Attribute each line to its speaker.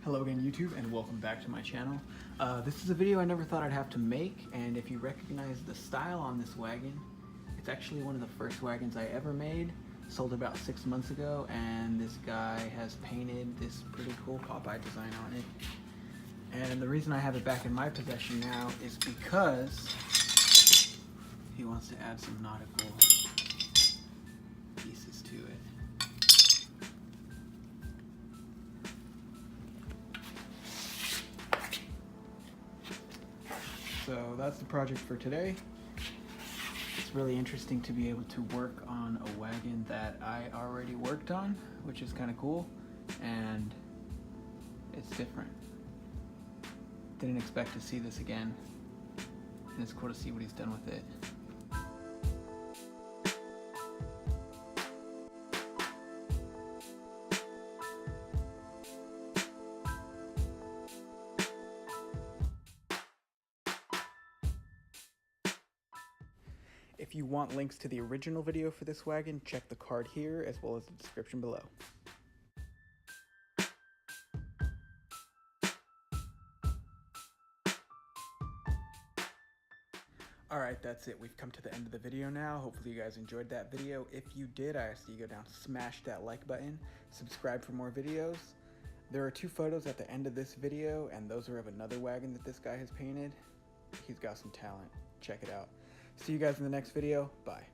Speaker 1: Hello again YouTube, and welcome back to my channel. This is a video I never thought I'd have to make, and if you recognize the style on this wagon, it's actually one of the first wagons I ever made. Sold about 6 months ago, and this guy has painted this pretty cool Popeye design on it. And the reason I have it back in my possession now is because he wants to add some nautical pieces to it. So that's the project for today. It's really interesting to be able to work on a wagon that I already worked on, which is kind of cool, and it's different. Didn't expect to see this again, and it's cool to see what he's done with it. If you want links to the original video for this wagon, check the card here as well as the description below. Alright, that's it. We've come to the end of the video now. Hopefully you guys enjoyed that video. If you did, I ask you to go down, smash that like button, subscribe for more videos. There are 2 photos at the end of this video, and those are of another wagon that this guy has painted. He's got some talent. Check it out. See you guys in the next video. Bye.